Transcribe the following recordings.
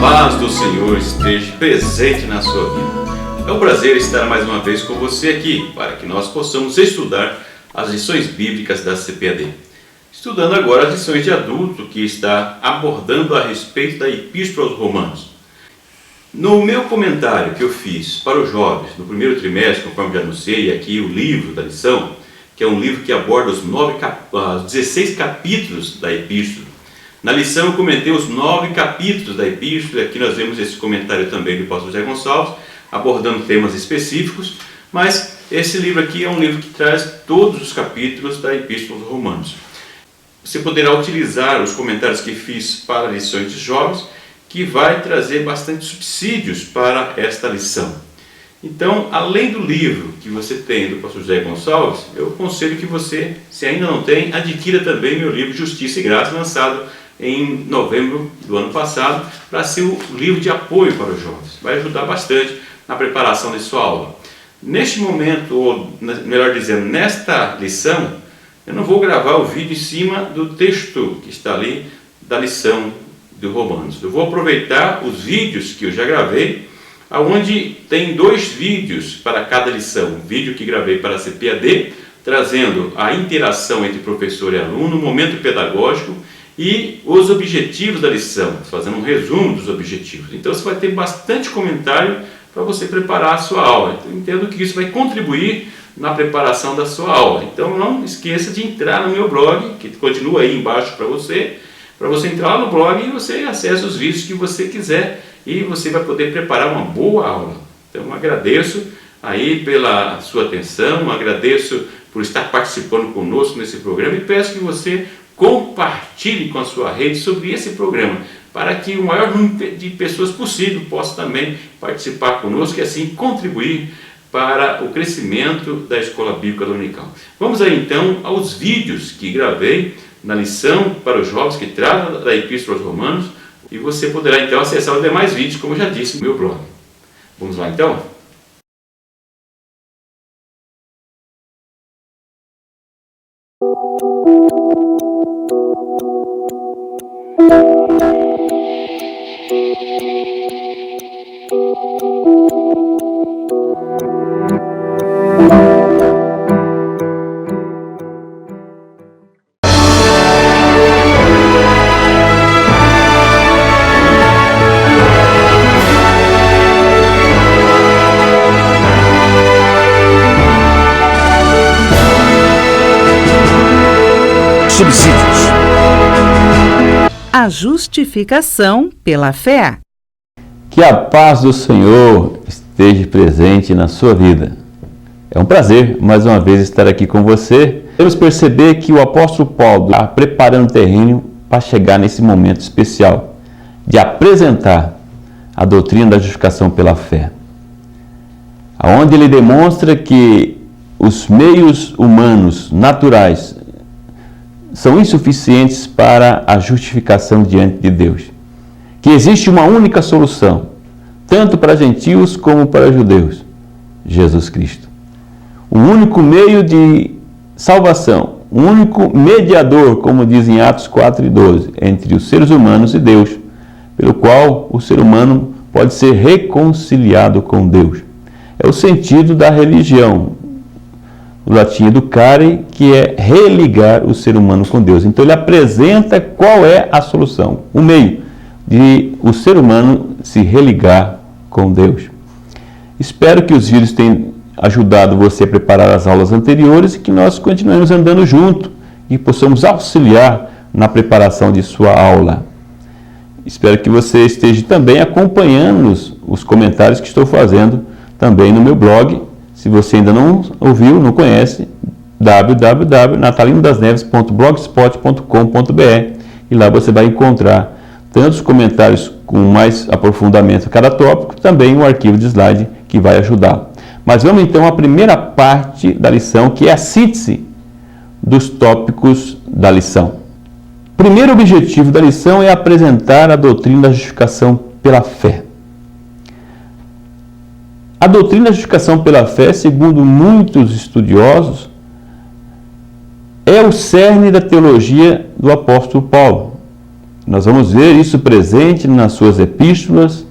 paz do Senhor esteja presente na sua vida. É um prazer estar mais uma vez com você aqui, para que nós possamos estudar as lições bíblicas da CPAD. Estudando agora as lições de adulto, que está abordando a respeito da Epístola aos Romanos. No meu comentário que eu fiz para os jovens, no primeiro trimestre, conforme já anunciei aqui o livro da lição, que é um livro que aborda os 16 capítulos da Epístola. Na lição eu comentei os 9 capítulos da Epístola, aqui nós vemos esse comentário também do pastor José Gonçalves, abordando temas específicos, mas esse livro aqui é um livro que traz todos os capítulos da Epístola aos Romanos. Você poderá utilizar os comentários que fiz para lições de jovens, que vai trazer bastante subsídios para esta lição. Então, além do livro que você tem do pastor José Gonçalves, eu aconselho que você, se ainda não tem, adquira também meu livro Justiça e Graça, lançado em novembro do ano passado, para ser o livro de apoio para os jovens. Vai ajudar bastante na preparação de sua aula. Neste momento, ou melhor dizendo, nesta lição, eu não vou gravar o vídeo em cima do texto que está ali da lição de Romanos. Eu vou aproveitar os vídeos que eu já gravei, onde tem 2 vídeos para cada lição. Um vídeo que gravei para a CPAD, trazendo a interação entre professor e aluno, o momento pedagógico, e os objetivos da lição, fazendo um resumo dos objetivos. Então você vai ter bastante comentário para você preparar a sua aula. Então, eu entendo que isso vai contribuir na preparação da sua aula. Então não esqueça de entrar no meu blog, que continua aí embaixo para você entrar lá no blog e você acessa os vídeos que você quiser e você vai poder preparar uma boa aula. Então agradeço aí pela sua atenção, agradeço por estar participando conosco nesse programa e peço que você compartilhe com a sua rede sobre esse programa, para que o maior número de pessoas possível possa também participar conosco e assim contribuir para o crescimento da Escola Bíblica Dominical. Vamos aí então aos vídeos que gravei na lição para os jovens que trata da Epístola aos Romanos, e você poderá então acessar os demais vídeos, como eu já disse no meu blog. Vamos lá então? Subsídios. A justificação pela fé. Que a paz do Senhor esteja presente na sua vida. É um prazer, mais uma vez, estar aqui com você. Podemos perceber que o apóstolo Paulo está preparando o terreno para chegar nesse momento especial de apresentar a doutrina da justificação pela fé, onde ele demonstra que os meios humanos naturais são insuficientes para a justificação diante de Deus. Que existe uma única solução, tanto para gentios como para judeus: Jesus Cristo. O único meio de salvação, o único mediador, como diz em Atos 4:12, entre os seres humanos e Deus, pelo qual o ser humano pode ser reconciliado com Deus. É o sentido da religião, o latim educare, que é religar o ser humano com Deus. Então ele apresenta qual é a solução, o meio de o ser humano se religar com Deus. Espero que os vídeos tenham ajudado você a preparar as aulas anteriores e que nós continuemos andando junto e possamos auxiliar na preparação de sua aula. Espero que você esteja também acompanhando os comentários que estou fazendo também no meu blog. Se você ainda não ouviu, não conhece, www.natalinodasneves.blogspot.com.br, e lá você vai encontrar tanto os comentários com mais aprofundamento a cada tópico, também o arquivo de slide que vai ajudar. Mas vamos então à primeira parte da lição, que é a síntese dos tópicos da lição. O primeiro objetivo da lição é apresentar a doutrina da justificação pela fé. A doutrina da justificação pela fé, segundo muitos estudiosos, é o cerne da teologia do apóstolo Paulo. Nós vamos ver isso presente nas suas epístolas,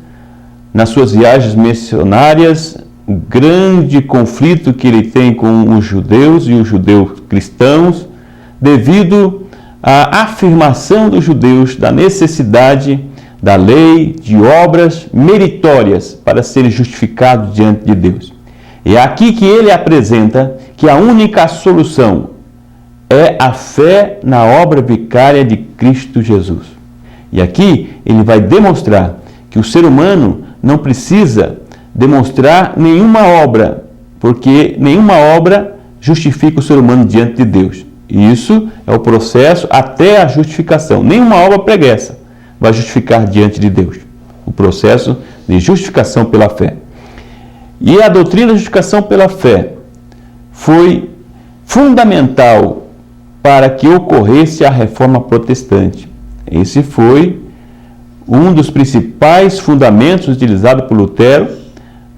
nas suas viagens missionárias, o grande conflito que ele tem com os judeus e os judeus cristãos, devido à afirmação dos judeus da necessidade da lei, de obras meritórias para serem justificados diante de Deus. E é aqui que ele apresenta que a única solução é a fé na obra vicária de Cristo Jesus. E aqui ele vai demonstrar que o ser humano não precisa demonstrar nenhuma obra, porque nenhuma obra justifica o ser humano diante de Deus. E isso é o processo até a justificação. Nenhuma obra preguiça vai justificar diante de Deus. O processo de justificação pela fé. E a doutrina da justificação pela fé foi fundamental para que ocorresse a reforma protestante. Esse foi um dos principais fundamentos utilizados por Lutero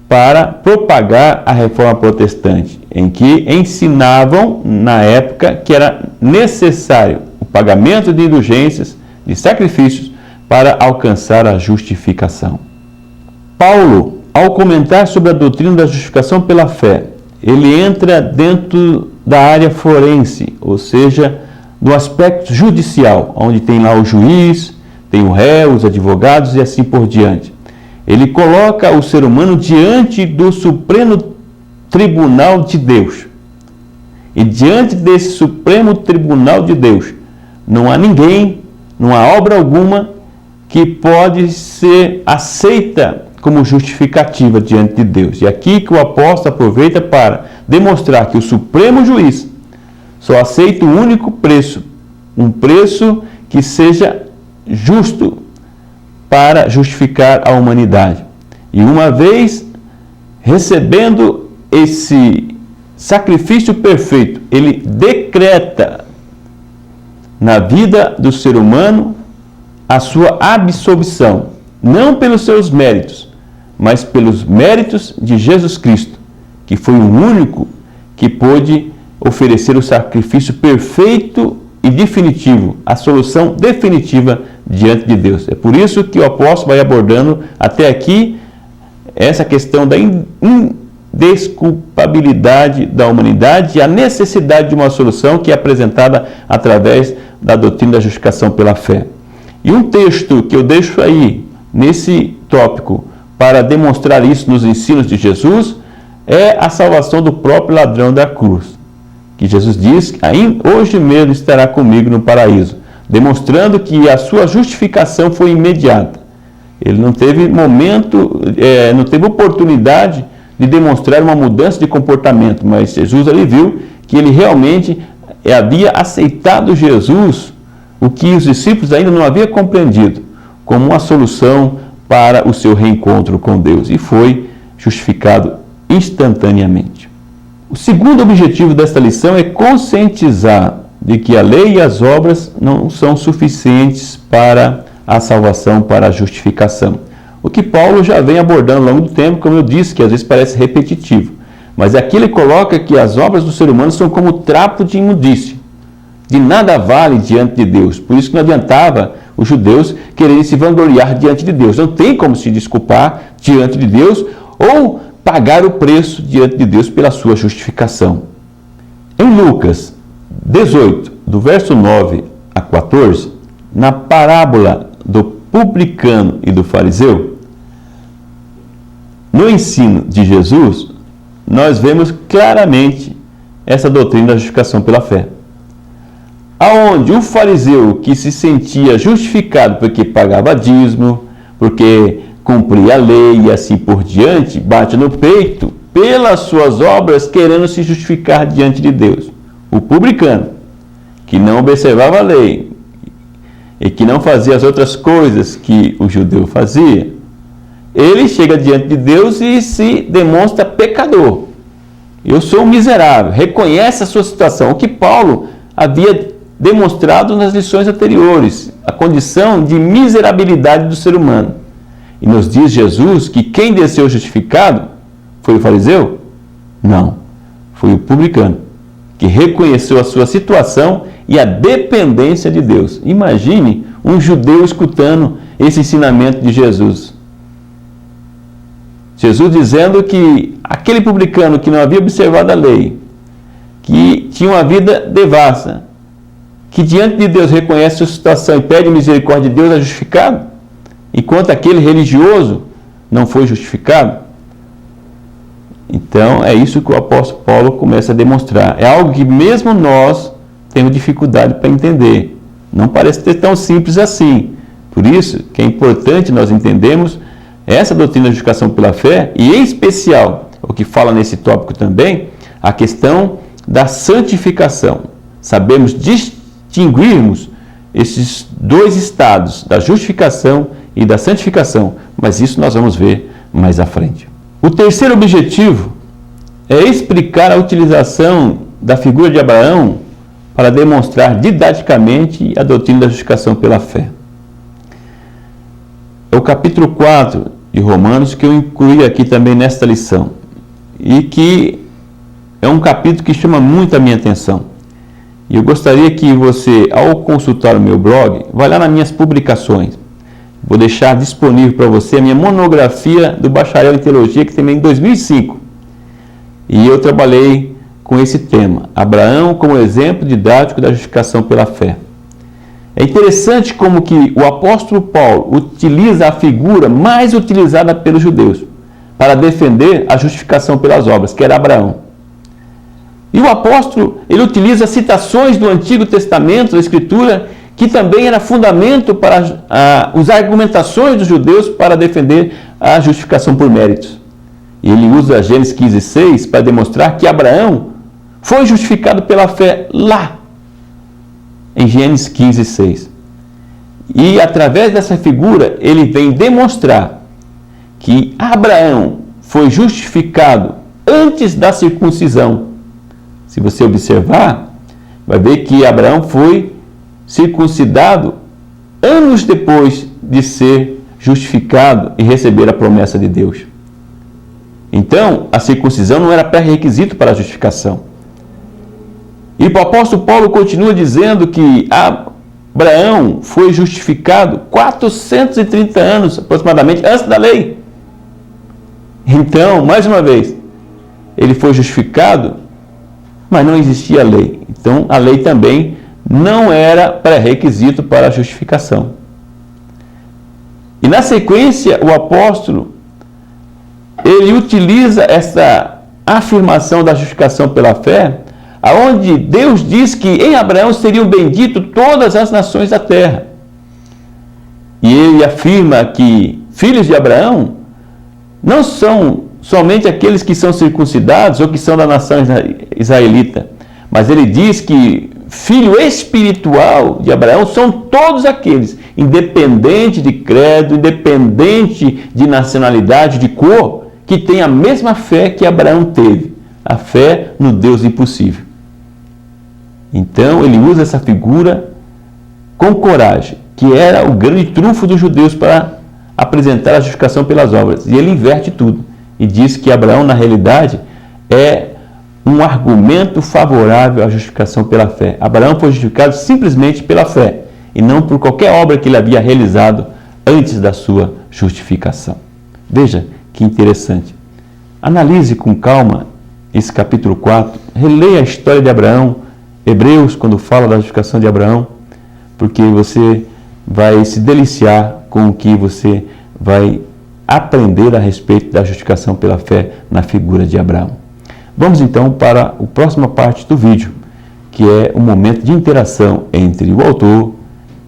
para propagar a reforma protestante, em que ensinavam, na época, que era necessário o pagamento de indulgências, de sacrifícios, para alcançar a justificação. Paulo, ao comentar sobre a doutrina da justificação pela fé, ele entra dentro da área forense, ou seja, do aspecto judicial, onde tem lá o juiz, tem o réu, os advogados e assim por diante. Ele coloca o ser humano diante do Supremo Tribunal de Deus. E diante desse Supremo Tribunal de Deus, não há ninguém, não há obra alguma que pode ser aceita como justificativa diante de Deus. E aqui que o apóstolo aproveita para demonstrar que o Supremo Juiz só aceita o único preço, um preço que seja justo para justificar a humanidade. E uma vez recebendo esse sacrifício perfeito, ele decreta na vida do ser humano a sua absolvição, não pelos seus méritos, mas pelos méritos de Jesus Cristo, que foi o único que pôde oferecer o sacrifício perfeito e definitivo, a solução definitiva diante de Deus. É por isso que o apóstolo vai abordando até aqui essa questão da indesculpabilidade da humanidade e a necessidade de uma solução que é apresentada através da doutrina da justificação pela fé. E um texto que eu deixo aí, nesse tópico, para demonstrar isso nos ensinos de Jesus, é a salvação do próprio ladrão da cruz. Que Jesus diz que hoje mesmo estará comigo no paraíso, demonstrando que a sua justificação foi imediata. Ele não teve momento, não teve oportunidade de demonstrar uma mudança de comportamento, mas Jesus ali viu que ele realmente havia aceitado Jesus, o que os discípulos ainda não haviam compreendido, como uma solução para o seu reencontro com Deus, e foi justificado instantaneamente. O segundo objetivo desta lição é conscientizar de que a lei e as obras não são suficientes para a salvação, para a justificação. O que Paulo já vem abordando ao longo do tempo, como eu disse, que às vezes parece repetitivo. Mas aqui ele coloca que as obras do ser humano são como trapo de imundície. De nada vale diante de Deus. Por isso que não adiantava os judeus quererem se vangloriar diante de Deus. Não tem como se desculpar diante de Deus ou pagar o preço diante de Deus pela sua justificação. Em Lucas 18, do verso 9 a 14, na parábola do publicano e do fariseu, no ensino de Jesus, nós vemos claramente essa doutrina da justificação pela fé. Aonde o fariseu que se sentia justificado porque pagava dízimo, porque cumpria a lei e assim por diante, bate no peito pelas suas obras, querendo se justificar diante de Deus. O publicano, que não observava a lei e que não fazia as outras coisas que o judeu fazia, ele chega diante de Deus e se demonstra pecador. Eu sou um miserável, reconhece a sua situação, o que Paulo havia demonstrado nas lições anteriores, a condição de miserabilidade do ser humano. E nos diz Jesus que quem desceu justificado foi o fariseu? Não, foi o publicano, que reconheceu a sua situação e a dependência de Deus. Imagine um judeu escutando esse ensinamento de Jesus. Jesus dizendo que aquele publicano que não havia observado a lei, que tinha uma vida devassa, que diante de Deus reconhece a sua situação e pede misericórdia de Deus, é justificado, enquanto aquele religioso não foi justificado. Então, é isso que o apóstolo Paulo começa a demonstrar. É algo que mesmo nós temos dificuldade para entender. Não parece ser tão simples assim. Por isso que é importante nós entendermos essa doutrina da justificação pela fé, e em especial, o que fala nesse tópico também, a questão da santificação. Sabemos distinguirmos esses dois estados, da justificação e da santificação, mas isso nós vamos ver mais à frente. O terceiro objetivo é explicar a utilização da figura de Abraão para demonstrar didaticamente a doutrina da justificação pela fé. É o capítulo 4 de Romanos que eu incluí aqui também nesta lição, e que é um capítulo que chama muito a minha atenção. E eu gostaria que você, ao consultar o meu blog, vá lá nas minhas publicações. Vou deixar disponível para você a minha monografia do bacharel em teologia, que terminei em 2005. E eu trabalhei com esse tema, Abraão como exemplo didático da justificação pela fé. É interessante como que o apóstolo Paulo utiliza a figura mais utilizada pelos judeus para defender a justificação pelas obras, que era Abraão. E o apóstolo, ele utiliza citações do Antigo Testamento, da Escritura, que também era fundamento para as argumentações dos judeus para defender a justificação por méritos. E ele usa Gênesis 15:6 para demonstrar que Abraão foi justificado pela fé lá, em Gênesis 15:6. E através dessa figura, ele vem demonstrar que Abraão foi justificado antes da circuncisão. Se você observar, vai ver que Abraão foi circuncidado anos depois de ser justificado e receber a promessa de Deus. Então, a circuncisão não era pré-requisito para a justificação. E o apóstolo Paulo continua dizendo que Abraão foi justificado 430 anos aproximadamente antes da lei. Então, mais uma vez, ele foi justificado, mas não existia lei. Então, a lei também não era pré-requisito para a justificação. E na sequência, o apóstolo, ele utiliza essa afirmação da justificação pela fé, aonde Deus diz que em Abraão seriam benditas todas as nações da terra. E ele afirma que filhos de Abraão não são somente aqueles que são circuncidados ou que são da nação israelita, mas ele diz que filho espiritual de Abraão são todos aqueles, independente de credo, independente de nacionalidade, de cor, que têm a mesma fé que Abraão teve, a fé no Deus impossível. Então ele usa essa figura com coragem, que era o grande trunfo dos judeus para apresentar a justificação pelas obras. E ele inverte tudo e diz que Abraão, na realidade, é um argumento favorável à justificação pela fé. Abraão foi justificado simplesmente pela fé e não por qualquer obra que ele havia realizado antes da sua justificação. Veja que interessante. Analise com calma esse capítulo 4, releia a história de Abraão, Hebreus, quando fala da justificação de Abraão, porque você vai se deliciar com o que você vai aprender a respeito da justificação pela fé na figura de Abraão. Vamos então para a próxima parte do vídeo, que é o momento de interação entre o autor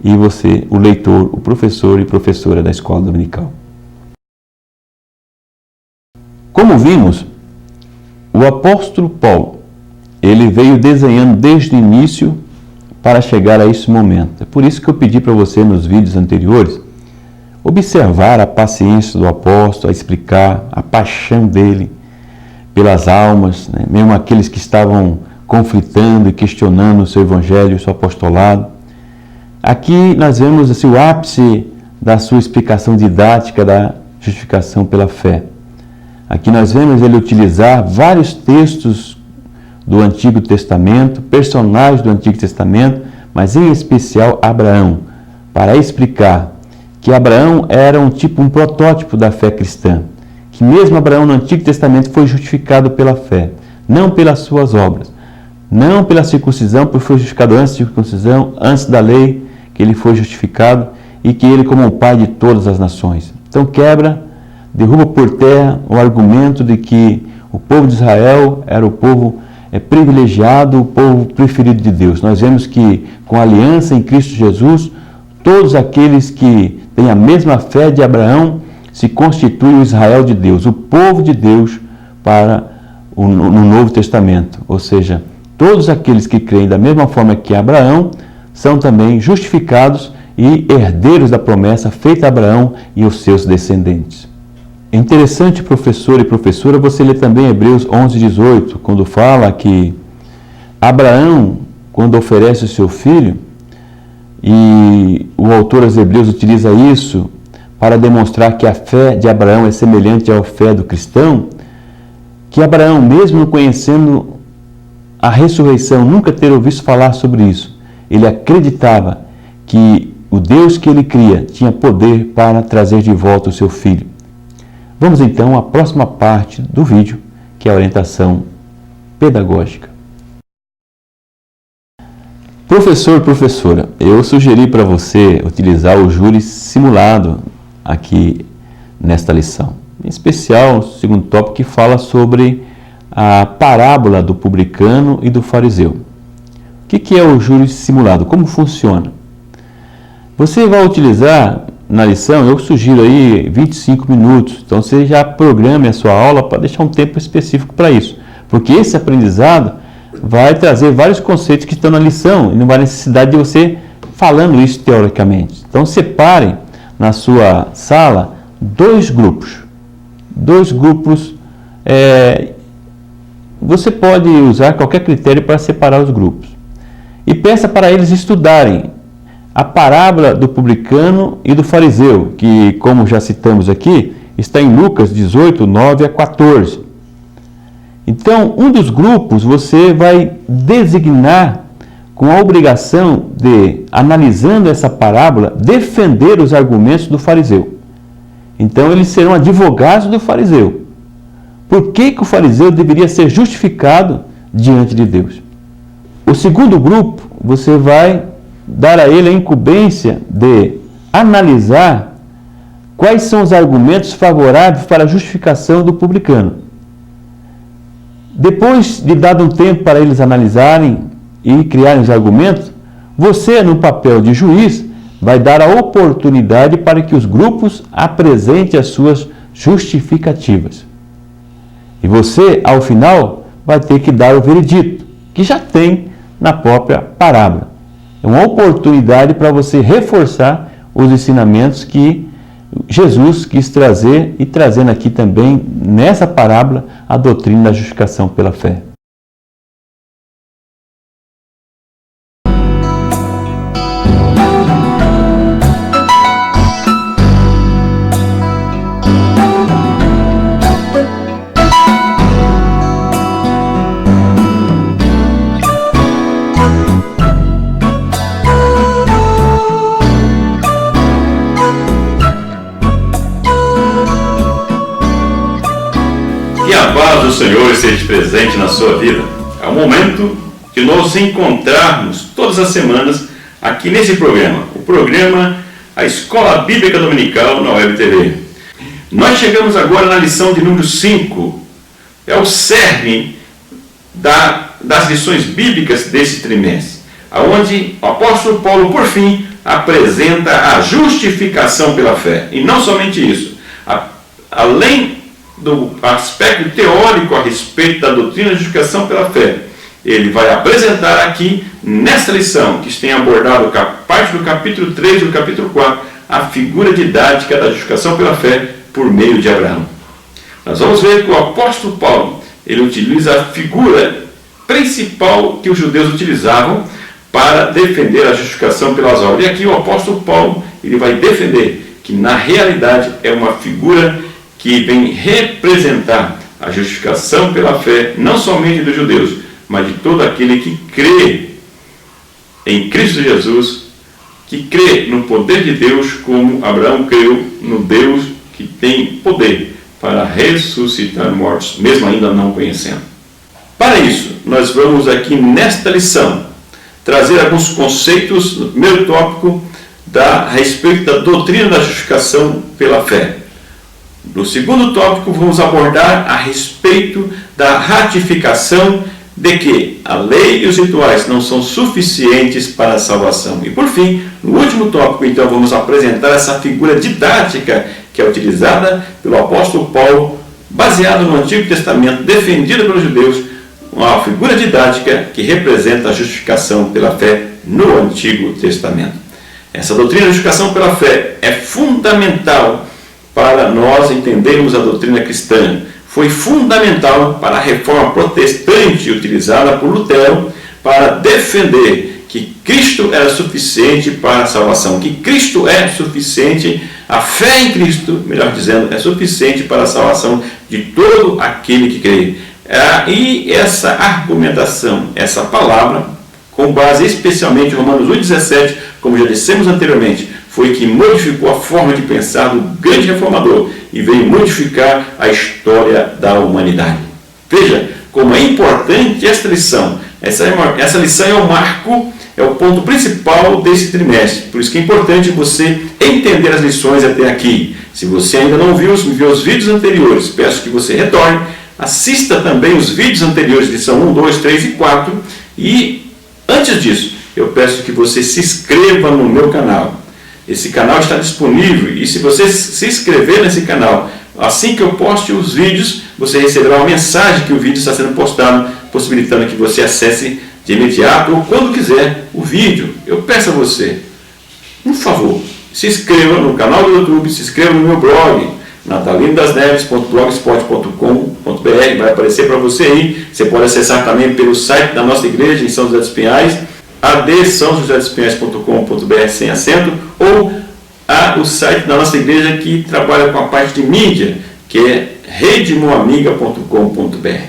e você, o leitor, o professor e professora da escola dominical. Como vimos, o apóstolo Paulo, ele veio desenhando desde o início para chegar a esse momento. É por isso que eu pedi para você nos vídeos anteriores observar a paciência do apóstolo, a explicar a paixão dele pelas almas, né? Mesmo aqueles que estavam conflitando e questionando o seu evangelho, o seu apostolado. Aqui nós vemos assim, o ápice da sua explicação didática da justificação pela fé. Aqui nós vemos ele utilizar vários textos do Antigo Testamento, personagens do Antigo Testamento, mas em especial Abraão, para explicar que Abraão era um protótipo da fé cristã, que mesmo Abraão no Antigo Testamento foi justificado pela fé, não pelas suas obras, não pela circuncisão, porque foi justificado antes da circuncisão, antes da lei, que ele foi justificado, e que ele como o pai de todas as nações. Então derruba por terra o argumento de que o povo de Israel era o povo privilegiado, o povo preferido de Deus. Nós vemos que com a aliança em Cristo Jesus, todos aqueles que têm a mesma fé de Abraão se constituem o Israel de Deus, o povo de Deus no Novo Testamento. Ou seja, todos aqueles que creem da mesma forma que Abraão são também justificados e herdeiros da promessa feita a Abraão e aos seus descendentes. É interessante, professor e professora, você ler também Hebreus 11:18, quando fala que Abraão, quando oferece o seu filho, e o autor aos Hebreus utiliza isso para demonstrar que a fé de Abraão é semelhante à fé do cristão, que Abraão, mesmo não conhecendo a ressurreição, nunca ter ouvido falar sobre isso, ele acreditava que o Deus que ele cria tinha poder para trazer de volta o seu filho. Vamos então à próxima parte do vídeo, que é a orientação pedagógica. Professor, professora, eu sugeri para você utilizar o júri simulado aqui nesta lição. Em especial, o segundo tópico que fala sobre a parábola do publicano e do fariseu. O que é o júri simulado? Como funciona? Você vai utilizar na lição, eu sugiro aí 25 minutos, então você já programe a sua aula para deixar um tempo específico para isso, porque esse aprendizado vai trazer vários conceitos que estão na lição e não vai necessidade de você falando isso teoricamente. Então separe na sua sala dois grupos, você pode usar qualquer critério para separar os grupos e peça para eles estudarem a parábola do publicano e do fariseu, que, como já citamos aqui, está em Lucas 18, 9 a 14. Então, um dos grupos você vai designar com a obrigação de, analisando essa parábola, defender os argumentos do fariseu. Então, eles serão advogados do fariseu. Por que o fariseu deveria ser justificado diante de Deus? O segundo grupo, você vai dar a ele a incumbência de analisar quais são os argumentos favoráveis para a justificação do publicano. Depois de dado um tempo para eles analisarem e criarem os argumentos, você, no papel de juiz, vai dar a oportunidade para que os grupos apresentem as suas justificativas. E você, ao final, vai ter que dar o veredito, que já tem na própria parábola. É uma oportunidade para você reforçar os ensinamentos que Jesus quis trazer e trazendo aqui também, nessa parábola, a doutrina da justificação pela fé. Que a paz do Senhor esteja presente na sua vida. É o momento de nos encontrarmos todas as semanas aqui nesse programa, o programa A Escola Bíblica Dominical na Web TV. Nós chegamos agora na lição de número 5, é o cerne das lições bíblicas desse trimestre, onde o apóstolo Paulo, por fim, apresenta a justificação pela fé. E não somente isso, além do aspecto teórico a respeito da doutrina da justificação pela fé, ele vai apresentar aqui, nesta lição, que tem abordado parte do capítulo 3 e do capítulo 4, a figura didática da justificação pela fé por meio de Abraão. Nós vamos ver que o apóstolo Paulo, ele utiliza a figura principal que os judeus utilizavam para defender a justificação pelas obras. E aqui o apóstolo Paulo, ele vai defender que na realidade é uma figura que vem representar a justificação pela fé, não somente dos judeus, mas de todo aquele que crê em Cristo Jesus, que crê no poder de Deus, como Abraão creu no Deus que tem poder para ressuscitar mortos, mesmo ainda não conhecendo. Para isso, nós vamos aqui nesta lição trazer alguns conceitos no primeiro tópico a respeito da doutrina da justificação pela fé. No segundo tópico, vamos abordar a respeito da ratificação de que a lei e os rituais não são suficientes para a salvação. E por fim, no último tópico, então, vamos apresentar essa figura didática que é utilizada pelo apóstolo Paulo, baseado no Antigo Testamento, defendida pelos judeus, uma figura didática que representa a justificação pela fé no Antigo Testamento. Essa doutrina da justificação pela fé é fundamental para nós entendermos a doutrina cristã. Foi fundamental para a reforma protestante utilizada por Lutero para defender que Cristo era suficiente para a salvação, que Cristo é suficiente, a fé em Cristo, melhor dizendo, é suficiente para a salvação de todo aquele que crê. E essa argumentação, essa palavra, com base especialmente em Romanos 8,17, como já dissemos anteriormente, foi que modificou a forma de pensar do grande reformador e veio modificar a história da humanidade. Veja como é importante esta lição. Essa lição é o marco, é o ponto principal desse trimestre. Por isso que é importante você entender as lições até aqui. Se você ainda não viu os vídeos anteriores, peço que você retorne, assista também os vídeos anteriores, lição 1, 2, 3 e 4. E antes disso, eu peço que você se inscreva no meu canal. Esse canal está disponível e se você se inscrever nesse canal, assim que eu poste os vídeos, você receberá uma mensagem que o vídeo está sendo postado, possibilitando que você acesse de imediato ou quando quiser o vídeo. Eu peço a você, por favor, se inscreva no canal do YouTube, se inscreva no meu blog, natalinodasneves.blogspot.com.br, vai aparecer para você aí. Você pode acessar também pelo site da nossa igreja em São José dos Pinhais, adsaojosé-dos-pinhais.com.br sem acento, ou o site da nossa igreja que trabalha com a parte de mídia, que é redemoamiga.com.br.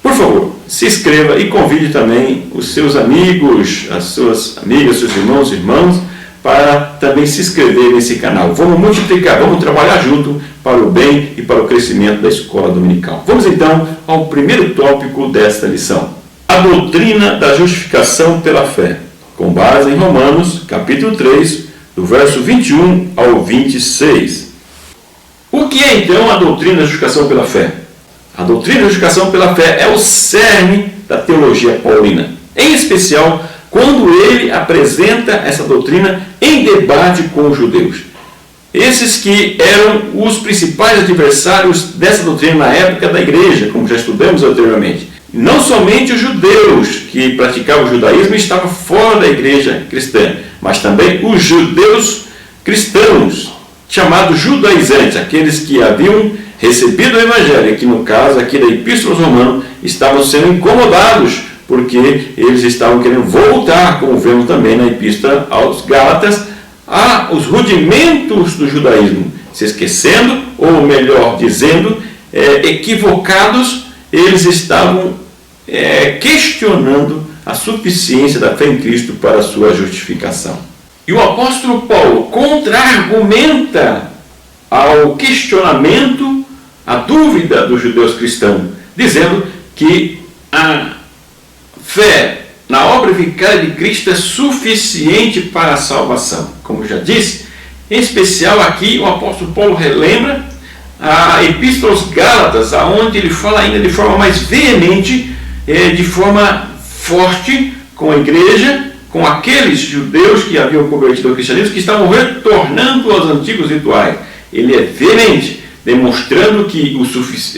Por favor, se inscreva e convide também os seus amigos, as suas amigas, seus irmãos e irmãs, para também se inscrever nesse canal. Vamos multiplicar, vamos trabalhar junto para o bem e para o crescimento da escola dominical. Vamos então ao primeiro tópico desta lição. A doutrina da justificação pela fé, com base em Romanos, capítulo 3, do verso 21 ao 26. O que é então a doutrina da justificação pela fé? A doutrina da justificação pela fé é o cerne da teologia paulina, em especial quando ele apresenta essa doutrina em debate com os judeus. Esses que eram os principais adversários dessa doutrina na época da igreja, como já estudamos anteriormente. Não somente os judeus que praticavam o judaísmo estavam fora da igreja cristã, mas também os judeus cristãos, chamados judaizantes, aqueles que haviam recebido o evangelho, que no caso aqui da Epístola aos Romanos, estavam sendo incomodados, porque eles estavam querendo voltar, como vemos também na Epístola aos Gálatas, aos rudimentos do judaísmo, se esquecendo, ou melhor dizendo, equivocados. Eles estavam questionando a suficiência da fé em Cristo para a sua justificação. E o apóstolo Paulo contra-argumenta ao questionamento, à dúvida dos judeus cristãos, dizendo que a fé na obra vicária de Cristo é suficiente para a salvação. Como já disse, em especial aqui o apóstolo Paulo relembra a Epístola aos Gálatas, onde ele fala ainda de forma mais veemente, de forma forte, com a igreja, com aqueles judeus que haviam convertido ao cristianismo, que estavam retornando aos antigos rituais. Ele é veemente, demonstrando que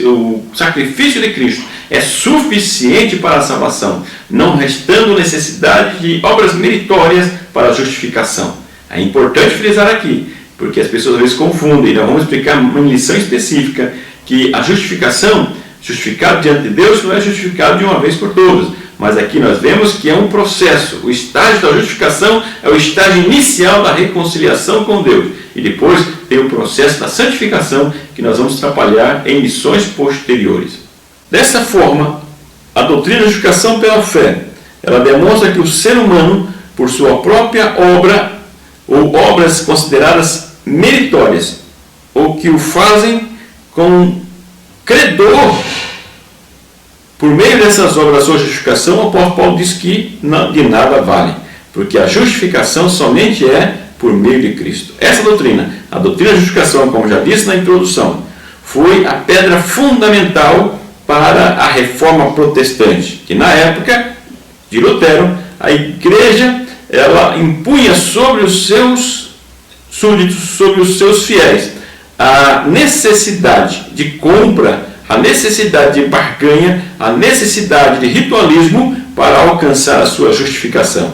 o sacrifício de Cristo é suficiente para a salvação, não restando necessidade de obras meritórias para a justificação. É importante frisar aqui, porque as pessoas às vezes confundem. Nós vamos explicar uma lição específica que a justificação, justificado diante de Deus, não é justificado de uma vez por todas. Mas aqui nós vemos que é um processo. O estágio da justificação é o estágio inicial da reconciliação com Deus. E depois tem o processo da santificação, que nós vamos trabalhar em lições posteriores. Dessa forma, A doutrina da justificação pela fé, ela demonstra que o ser humano, por sua própria obra, ou obras consideradas meritórias, ou que o fazem com credor, por meio dessas obras da sua justificação, o apóstolo Paulo diz que de nada vale, porque a justificação somente é por meio de Cristo. Essa doutrina, a doutrina da justificação, como já disse na introdução, foi a pedra fundamental para a reforma protestante, que na época de Lutero, a igreja ela impunha sobre os seus súditos, sobre os seus fiéis, a necessidade de compra, a necessidade de barganha, a necessidade de ritualismo para alcançar a sua justificação.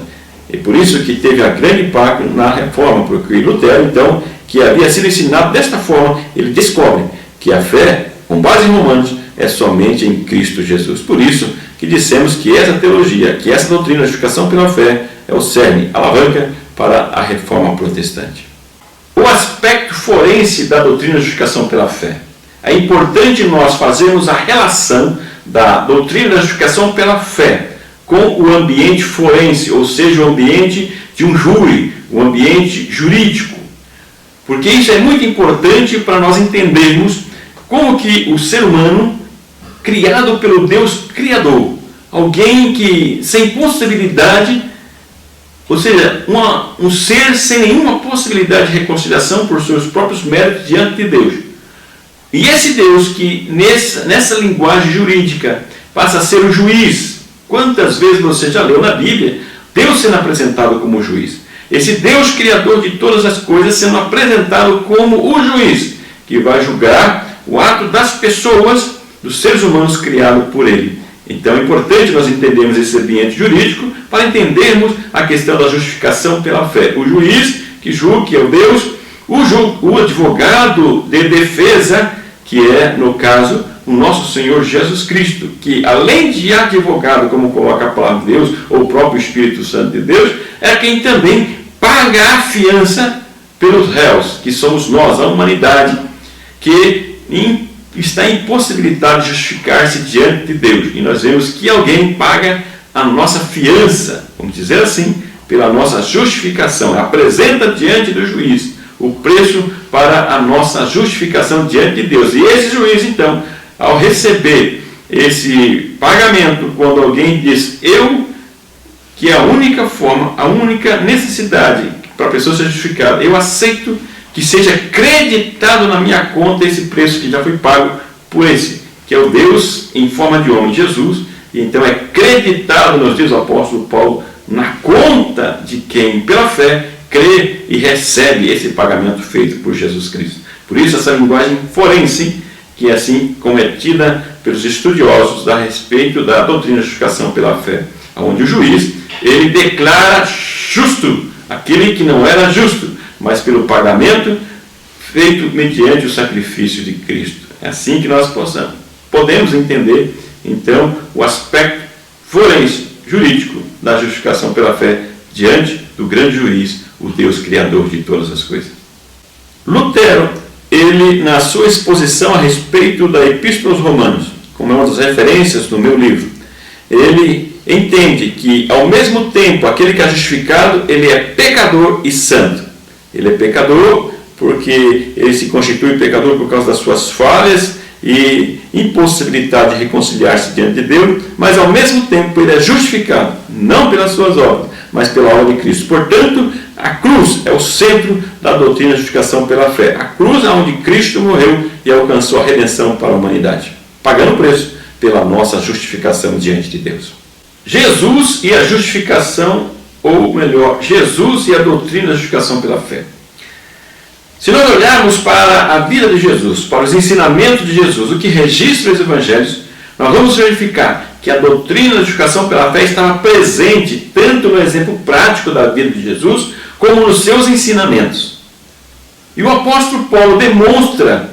E por isso que teve a grande impacto na reforma, porque Lutero, então, que havia sido ensinado desta forma, ele descobre que a fé, com base em Romanos, é somente em Cristo Jesus. Por isso que dissemos que essa teologia, que essa doutrina da justificação pela fé, é o cerne, a alavanca para a reforma protestante. O aspecto forense da doutrina da justificação pela fé. É importante nós fazermos a relação da doutrina da justificação pela fé com o ambiente forense, ou seja, o ambiente de um júri, o ambiente jurídico. Porque isso é muito importante para nós entendermos como que o ser humano, criado pelo Deus Criador, alguém que sem possibilidade, ou seja, um ser sem nenhuma possibilidade de reconciliação por seus próprios méritos diante de Deus. E esse Deus que nessa linguagem jurídica passa a ser o juiz. Quantas vezes você já leu na Bíblia Deus sendo apresentado como juiz? Esse Deus criador de todas as coisas sendo apresentado como o juiz, que vai julgar o ato das pessoas, dos seres humanos criados por ele. Então é importante nós entendermos esse ambiente jurídico para entendermos a questão da justificação pela fé. O juiz que julga, que é o Deus, o advogado de defesa, que é, no caso, o nosso Senhor Jesus Cristo, que além de advogado, como coloca a palavra de Deus, ou o próprio Espírito Santo de Deus, é quem também paga a fiança pelos réus, que somos nós, a humanidade, que está impossibilitada de justificar-se diante de Deus. E nós vemos que alguém paga a nossa fiança, vamos dizer assim, pela nossa justificação, apresenta diante do juiz o preço para a nossa justificação diante de Deus. E esse juiz, então, ao receber esse pagamento, quando alguém diz, que é a única forma, a única necessidade para a pessoa ser justificada, eu aceito que seja creditado na minha conta esse preço que já foi pago por esse, que é o Deus em forma de homem, Jesus, e então é creditado, nos diz o apóstolo Paulo, na conta de quem, pela fé, crê e recebe esse pagamento feito por Jesus Cristo. Por isso essa linguagem forense, que é assim como é tida pelos estudiosos a respeito da doutrina da justificação pela fé, onde o juiz, ele declara justo aquele que não era justo, mas pelo pagamento feito mediante o sacrifício de Cristo. É assim que nós podemos entender, então, o aspecto forense, jurídico, da justificação pela fé diante do grande juiz, o Deus Criador de todas as coisas. Lutero, ele, na sua exposição a respeito da Epístola aos Romanos, como é uma das referências do meu livro, ele entende que, ao mesmo tempo, aquele que é justificado, ele é pecador e santo. Ele é pecador porque ele se constitui pecador por causa das suas falhas e impossibilidade de reconciliar-se diante de Deus, mas ao mesmo tempo ele é justificado, não pelas suas obras, mas pela obra de Cristo. Portanto, a cruz é o centro da doutrina da justificação pela fé. A cruz é onde Cristo morreu e alcançou a redenção para a humanidade, pagando o preço pela nossa justificação diante de Deus. Jesus e a justificação, ou melhor, Jesus e a doutrina da justificação pela fé. Se nós olharmos para a vida de Jesus, para os ensinamentos de Jesus, o que registra os evangelhos, nós vamos verificar que a doutrina da justificação pela fé estava presente tanto no exemplo prático da vida de Jesus, como nos seus ensinamentos. E o apóstolo Paulo demonstra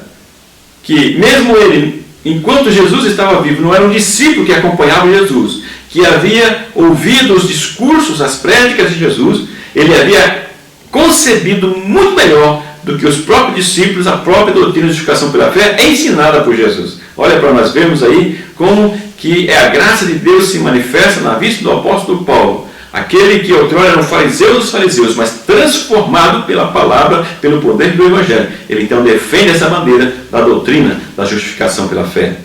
que, mesmo ele, enquanto Jesus estava vivo, não era um discípulo que acompanhava Jesus, que havia ouvido os discursos, as prédicas de Jesus, ele havia concebido muito melhor do que os próprios discípulos a própria doutrina de justificação pela fé ensinada por Jesus. Olha para nós vermos aí como que a graça de Deus se manifesta na vista do apóstolo Paulo. Aquele que outrora era um fariseu dos fariseus, mas transformado pela palavra, pelo poder do Evangelho. Ele então defende essa bandeira da doutrina da justificação pela fé.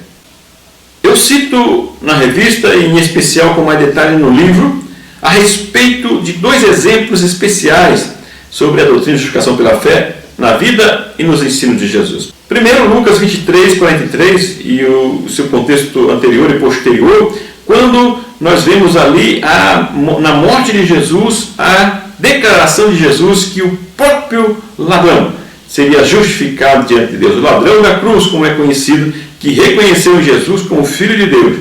Eu cito na revista, e em especial com mais detalhe no livro, a respeito de 2 exemplos especiais sobre a doutrina de justificação pela fé na vida e nos ensinos de Jesus. Primeiro, Lucas 23, 43, e o seu contexto anterior e posterior, quando nós vemos ali, na morte de Jesus, a declaração de Jesus que o próprio ladrão seria justificado diante de Deus. O ladrão da cruz, como é conhecido, que reconheceu Jesus como Filho de Deus.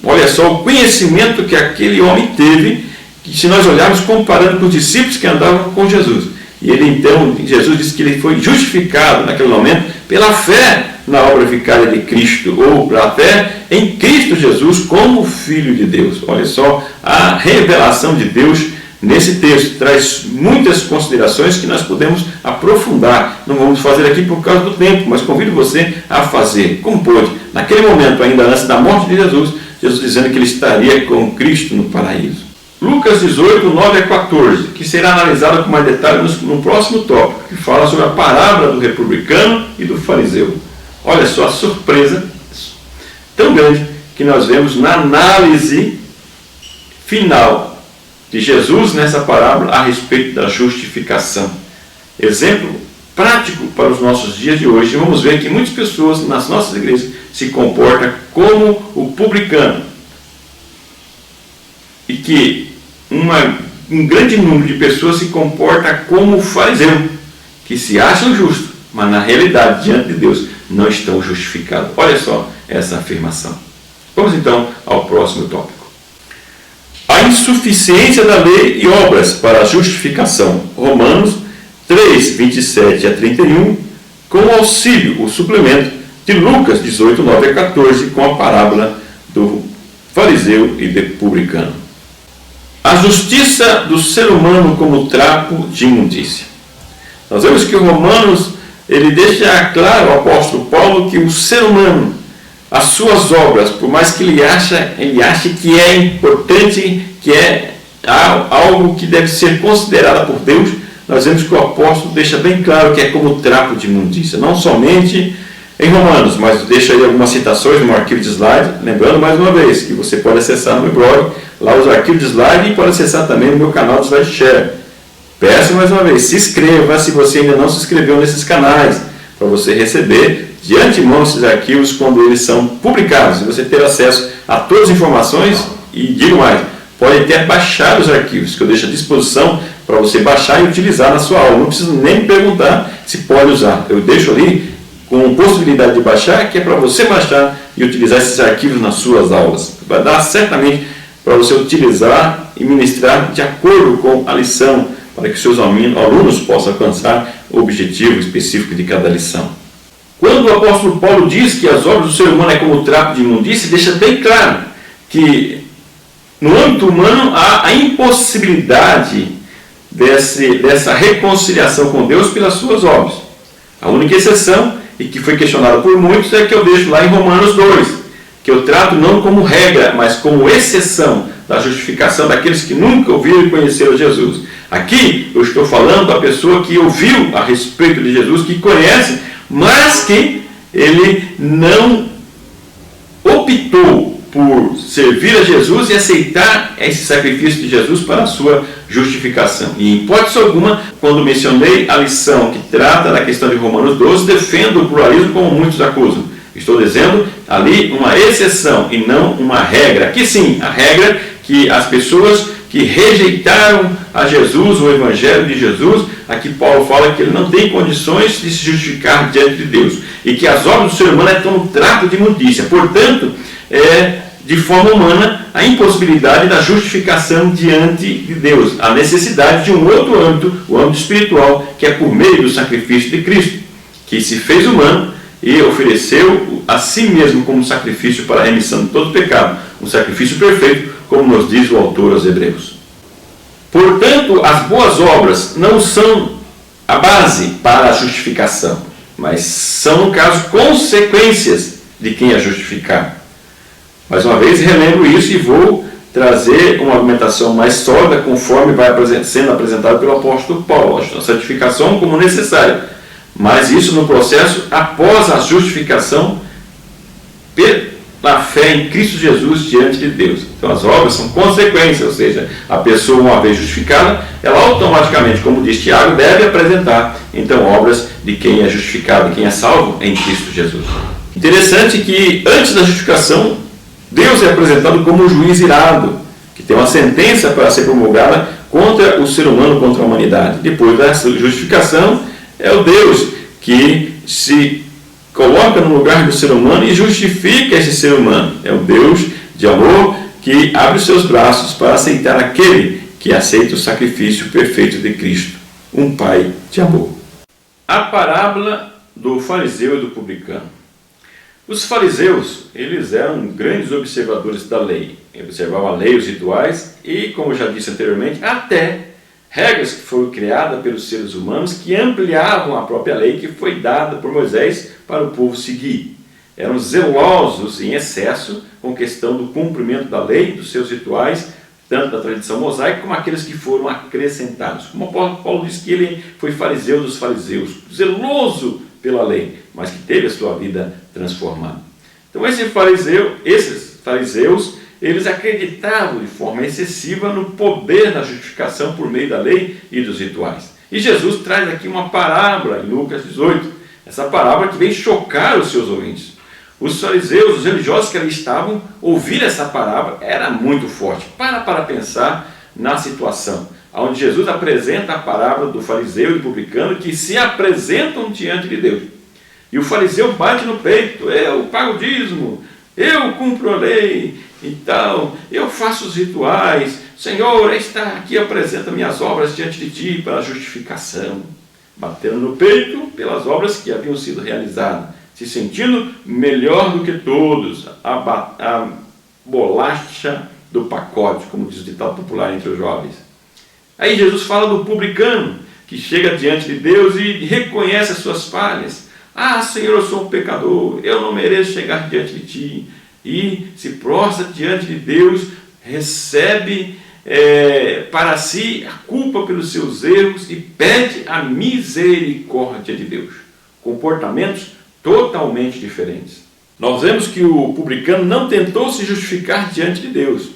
Olha só o conhecimento que aquele homem teve, que se nós olharmos comparando com os discípulos que andavam com Jesus. E ele então, Jesus disse que ele foi justificado naquele momento pela fé na obra vicária de Cristo, ou pela fé em Cristo Jesus como Filho de Deus. Olha só a revelação de Deus nesse texto. Traz muitas considerações que nós podemos aprofundar. Não vamos fazer aqui por causa do tempo, mas convido você a fazer. Como pôde, naquele momento, ainda antes da morte de Jesus, Jesus dizendo que ele estaria com Cristo no paraíso. Lucas 18, 9 a 14, que será analisado com mais detalhe no próximo tópico, que fala sobre a parábola do republicano e do fariseu. Olha só a surpresa tão grande que nós vemos na análise final de Jesus nessa parábola a respeito da justificação. Exemplo prático para os nossos dias de hoje. Vamos ver que muitas pessoas nas nossas igrejas se comportam como o publicano e que um grande número de pessoas se comporta como o fariseu, que se acham justos, mas na realidade, diante de Deus, não estão justificados. Olha só essa afirmação. Vamos então ao próximo tópico. A insuficiência da lei e obras para a justificação. Romanos 3, 27 a 31, com o auxílio, o suplemento de Lucas 18, 9 a 14, com a parábola do fariseu e do publicano. A justiça do ser humano como trapo de imundícia. Nós vemos que o Romanos, ele deixa claro, o apóstolo Paulo, que o ser humano, as suas obras, por mais que ele ache que é importante, que é algo que deve ser considerado por Deus, nós vemos que o apóstolo deixa bem claro que é como trapo de imundícia. Não somente em Romanos, mas deixa aí algumas citações no meu arquivo de slide, lembrando mais uma vez que você pode acessar no meu blog, lá os arquivos de slide, e pode acessar também no meu canal de SlideShare. Peço mais uma vez, se inscreva se você ainda não se inscreveu nesses canais, para você receber de antemão esses arquivos quando eles são publicados, e você ter acesso a todas as informações, e digo mais, pode até baixar os arquivos, que eu deixo à disposição para você baixar e utilizar na sua aula. Não preciso nem me perguntar se pode usar, eu deixo ali com possibilidade de baixar, que é para você baixar e utilizar esses arquivos nas suas aulas. Vai dar certamente para você utilizar e ministrar de acordo com a lição, para que seus alunos possam alcançar o objetivo específico de cada lição. Quando o apóstolo Paulo diz que as obras do ser humano é como o trapo de imundícia, deixa bem claro que no âmbito humano há a impossibilidade dessa reconciliação com Deus pelas suas obras. A única exceção, e que foi questionada por muitos, é que eu deixo lá em Romanos 2, que eu trato não como regra, mas como exceção da justificação daqueles que nunca ouviram e conheceram Jesus. Aqui eu estou falando da pessoa que ouviu a respeito de Jesus, que conhece, mas que ele não optou por servir a Jesus e aceitar esse sacrifício de Jesus para a sua justificação. E em hipótese alguma, quando mencionei a lição que trata da questão de Romanos 12, defendo o pluralismo como muitos acusam. Estou dizendo ali uma exceção e não uma regra. Aqui sim, a regra que as pessoas que rejeitaram a Jesus, o Evangelho de Jesus, aqui Paulo fala que ele não tem condições de se justificar diante de Deus. E que as obras do ser humano estão no trapo de imundícia. Portanto, de forma humana, a impossibilidade da justificação diante de Deus. A necessidade de um outro âmbito, o âmbito espiritual, que é por meio do sacrifício de Cristo, que se fez humano e ofereceu a si mesmo como sacrifício para a remissão de todo pecado. Um sacrifício perfeito, como nos diz o autor aos Hebreus. Portanto, as boas obras não são a base para a justificação, mas são, no caso, consequências de quem é justificado. Mais uma vez, relembro isso e vou trazer uma argumentação mais sólida conforme vai sendo apresentado pelo apóstolo Paulo. A santificação como necessária, mas isso no processo após a justificação pela fé em Cristo Jesus diante de Deus. Então as obras são consequências, ou seja, a pessoa, uma vez justificada, ela automaticamente, como diz Tiago, deve apresentar então obras de quem é justificado, quem é salvo em Cristo Jesus. Interessante que antes da justificação, Deus é apresentado como um juiz irado, que tem uma sentença para ser promulgada contra o ser humano, contra a humanidade. Depois da justificação, é o Deus que se coloca no lugar do ser humano e justifica esse ser humano. É o Deus de amor que abre os seus braços para aceitar aquele que aceita o sacrifício perfeito de Cristo, um Pai de amor. A parábola do fariseu e do publicano. Os fariseus, eles eram grandes observadores da lei. Observavam a lei, os rituais e, como já disse anteriormente, até regras que foram criadas pelos seres humanos que ampliavam a própria lei que foi dada por Moisés para o povo seguir. Eram zelosos em excesso com questão do cumprimento da lei, dos seus rituais, tanto da tradição mosaica como aqueles que foram acrescentados. Como Paulo diz que ele foi fariseu dos fariseus, zeloso pela lei, mas que teve a sua vida transformada. Então esses fariseus, eles acreditavam de forma excessiva no poder da justificação por meio da lei e dos rituais. E Jesus traz aqui uma parábola em Lucas 18, essa parábola que vem chocar os seus ouvintes. Os fariseus, os religiosos que ali estavam, ouvir essa parábola era muito forte. Para pensar na situação, onde Jesus apresenta a parábola do fariseu e do publicano que se apresentam diante de Deus. E o fariseu bate no peito: eu pago o dízimo, eu cumpro a lei, então eu faço os rituais, Senhor, está aqui, apresenta minhas obras diante de ti para a justificação. Batendo no peito pelas obras que haviam sido realizadas, se sentindo melhor do que todos, a bolacha do pacote, como diz o ditado popular entre os jovens. Aí Jesus fala do publicano, que chega diante de Deus e reconhece as suas falhas. Ah, Senhor, eu sou um pecador, eu não mereço chegar diante de ti. E se prostra diante de Deus, recebe para si a culpa pelos seus erros e pede a misericórdia de Deus. Comportamentos totalmente diferentes. Nós vemos que o publicano não tentou se justificar diante de Deus.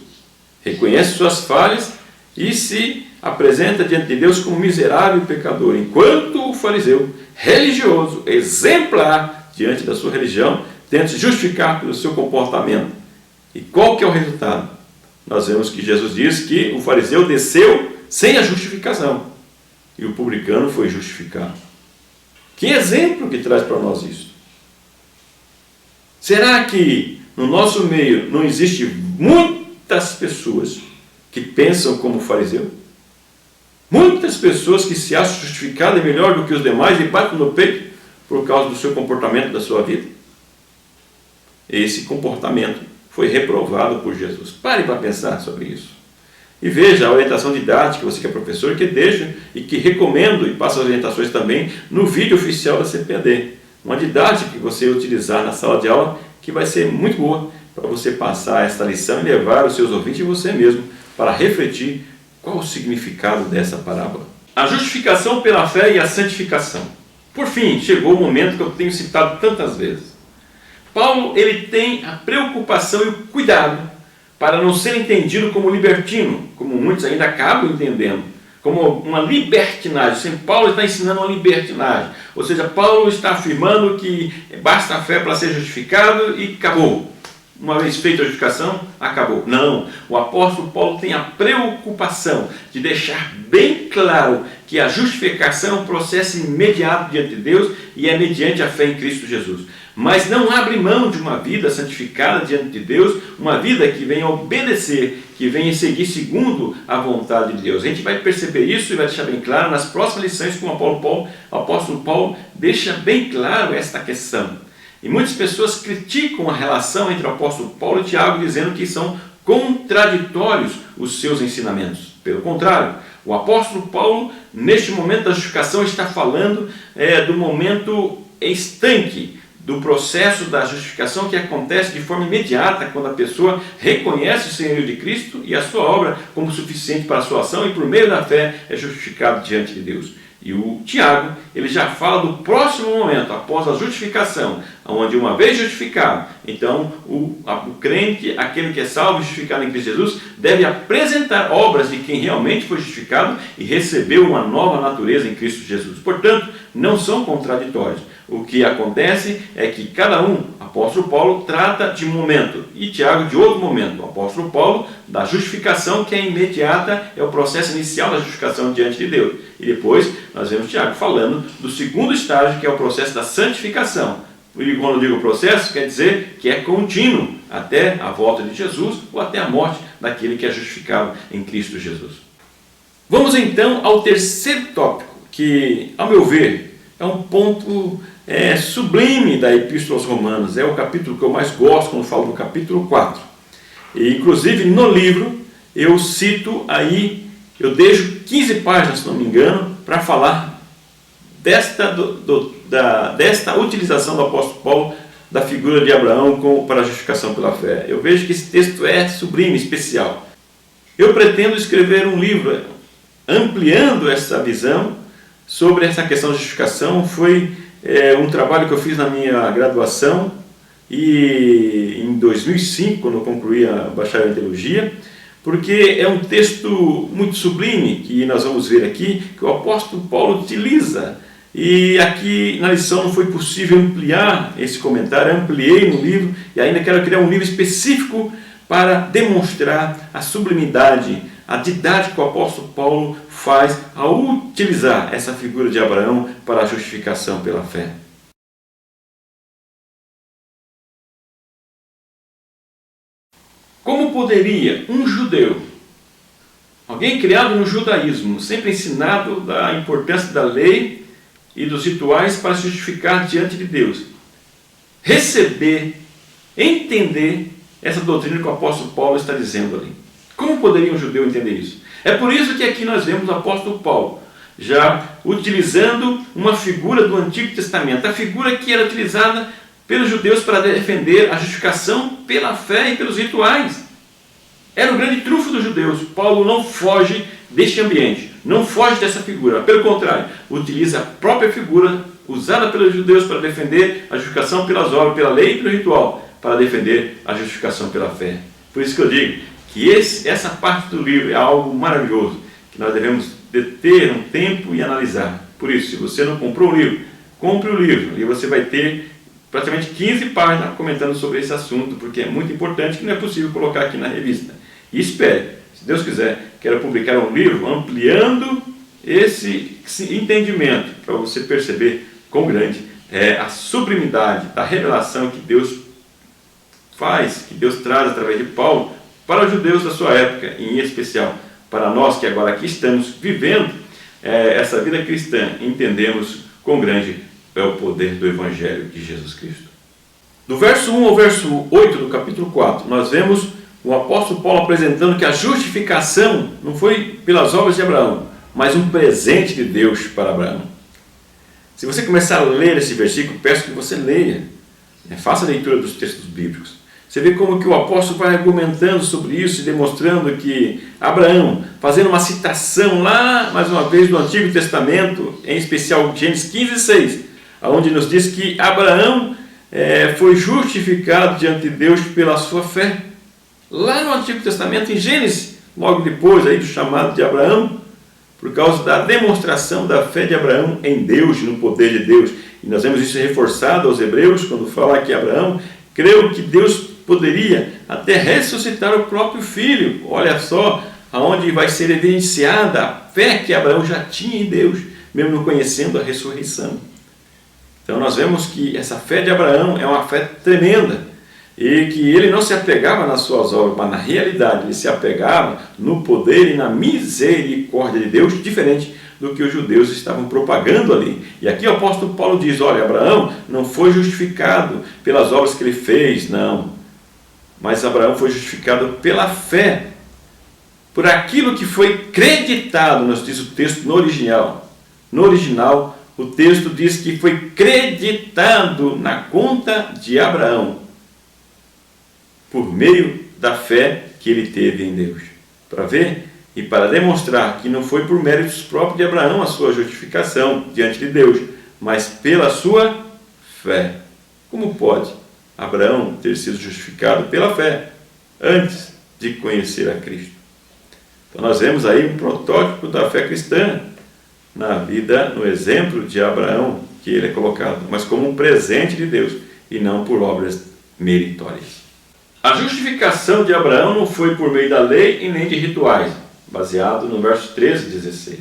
Reconhece suas falhas e se apresenta diante de Deus como miserável e pecador, enquanto o fariseu, religioso, exemplar diante da sua religião, tenta se justificar pelo seu comportamento. E qual que é o resultado? Nós vemos que Jesus diz que o fariseu desceu sem a justificação e o publicano foi justificado. Que exemplo que traz para nós isso? Será que no nosso meio não existe muitas pessoas que pensam como o fariseu? Muitas pessoas que se acham justificadas melhor do que os demais e batem no peito por causa do seu comportamento, da sua vida? Esse comportamento foi reprovado por Jesus. Pare para pensar sobre isso. E veja a orientação didática, você que é professor, que deixa e que recomendo e passo as orientações também no vídeo oficial da CPAD. Uma didática que você utilizar na sala de aula que vai ser muito boa para você passar esta lição e levar os seus ouvintes e você mesmo para refletir qual o significado dessa parábola. A justificação pela fé e a santificação. Por fim, chegou o momento que eu tenho citado tantas vezes. Paulo, ele tem a preocupação e o cuidado para não ser entendido como libertino, como muitos ainda acabam entendendo, como uma libertinagem. Paulo está ensinando uma libertinagem. Ou seja, Paulo está afirmando que basta a fé para ser justificado e acabou. Uma vez feita a justificação, acabou. Não, o apóstolo Paulo tem a preocupação de deixar bem claro que a justificação é um processo imediato diante de Deus e é mediante a fé em Cristo Jesus. Mas não abre mão de uma vida santificada diante de Deus, uma vida que venha obedecer, que venha seguir segundo a vontade de Deus. A gente vai perceber isso e vai deixar bem claro nas próximas lições com o apóstolo Paulo deixa bem claro esta questão. E muitas pessoas criticam a relação entre o apóstolo Paulo e Tiago, dizendo que são contraditórios os seus ensinamentos. Pelo contrário, o apóstolo Paulo, neste momento da justificação, está falando do momento estanque do processo da justificação que acontece de forma imediata quando a pessoa reconhece o senhorio de Cristo e a sua obra como suficiente para a sua ação e por meio da fé é justificado diante de Deus. E o Tiago, ele já fala do próximo momento, após a justificação, onde uma vez justificado, então o crente, aquele que é salvo, justificado em Cristo Jesus, deve apresentar obras de quem realmente foi justificado e recebeu uma nova natureza em Cristo Jesus. Portanto, não são contraditórios. O que acontece é que cada um, apóstolo Paulo, trata de um momento e Tiago de outro momento. O apóstolo Paulo da justificação, que é imediata, é o processo inicial da justificação diante de Deus. E depois nós vemos Tiago falando do segundo estágio, que é o processo da santificação. E quando eu digo processo, quer dizer que é contínuo até a volta de Jesus ou até a morte daquele que é justificado em Cristo Jesus. Vamos então ao terceiro tópico, que, ao meu ver, é um ponto sublime da Epístola aos Romanos. É o capítulo que eu mais gosto quando falo do capítulo 4. E, inclusive, no livro, eu cito aí, eu deixo 15 páginas, se não me engano, para falar desta utilização do apóstolo Paulo da figura de Abraão para a justificação pela fé. Eu vejo que esse texto é sublime, especial. Eu pretendo escrever um livro ampliando essa visão sobre essa questão de justificação. Foi um trabalho que eu fiz na minha graduação e em 2005, quando eu concluí a bacharel em teologia, porque é um texto muito sublime que nós vamos ver aqui, que o apóstolo Paulo utiliza. E aqui na lição não foi possível ampliar esse comentário, eu ampliei no livro e ainda quero criar um livro específico para demonstrar a sublimidade, a didática que o apóstolo Paulo faz ao utilizar essa figura de Abraão para a justificação pela fé. Como poderia um judeu, alguém criado no judaísmo, sempre ensinado da importância da lei e dos rituais para se justificar diante de Deus, receber, entender essa doutrina que o apóstolo Paulo está dizendo ali? Como poderia um judeu entender isso? É por isso que aqui nós vemos o apóstolo Paulo já utilizando uma figura do Antigo Testamento, a figura que era utilizada pelos judeus para defender a justificação pela fé e pelos rituais. Era o grande trunfo dos judeus. Paulo não foge deste ambiente, não foge dessa figura. Pelo contrário, utiliza a própria figura usada pelos judeus para defender a justificação pelas obras, pela lei e pelo ritual, para defender a justificação pela fé. Por isso que eu digo que essa parte do livro é algo maravilhoso, que nós devemos ter um tempo e analisar. Por isso, se você não comprou o livro, compre o livro e você vai ter praticamente 15 páginas comentando sobre esse assunto, porque é muito importante, que não é possível colocar aqui na revista. E espere, se Deus quiser, quero publicar um livro ampliando esse entendimento, para você perceber quão grande é a sublimidade da revelação que Deus faz, que Deus traz através de Paulo para os judeus da sua época, em especial para nós que agora aqui estamos vivendo essa vida cristã, entendemos quão grande é o poder do Evangelho de Jesus Cristo. Do verso 1 ao verso 8 do capítulo 4, nós vemos o apóstolo Paulo apresentando que a justificação não foi pelas obras de Abraão, mas um presente de Deus para Abraão. Se você começar a ler esse versículo, peço que você leia, faça a leitura dos textos bíblicos. Você vê como que o apóstolo vai argumentando sobre isso e demonstrando que Abraão, fazendo uma citação lá, mais uma vez, do Antigo Testamento, em especial Gênesis 15:6, onde nos diz que Abraão foi justificado diante de Deus pela sua fé. Lá no Antigo Testamento, em Gênesis, logo depois aí do chamado de Abraão, por causa da demonstração da fé de Abraão em Deus, no poder de Deus. E nós vemos isso reforçado aos Hebreus, quando fala que Abraão creu que Deus poderia até ressuscitar o próprio filho. Olha só aonde vai ser evidenciada a fé que Abraão já tinha em Deus, mesmo não conhecendo a ressurreição. Então nós vemos que essa fé de Abraão é uma fé tremenda, e que ele não se apegava nas suas obras, mas na realidade ele se apegava no poder e na misericórdia de Deus, diferente do que os judeus estavam propagando ali. E aqui o apóstolo Paulo diz, olha, Abraão não foi justificado pelas obras que ele fez, não. Mas Abraão foi justificado pela fé, por aquilo que foi creditado, nos diz o texto no original, o texto diz que foi creditado na conta de Abraão, por meio da fé que ele teve em Deus. Para ver e para demonstrar que não foi por méritos próprios de Abraão a sua justificação diante de Deus, mas pela sua fé. Como pode Abraão ter sido justificado pela fé antes de conhecer a Cristo? Então nós vemos aí um protótipo da fé cristã na vida, no exemplo de Abraão, que ele é colocado, mas como um presente de Deus e não por obras meritórias. A justificação de Abraão não foi por meio da lei e nem de rituais, baseado no verso 13 e 16.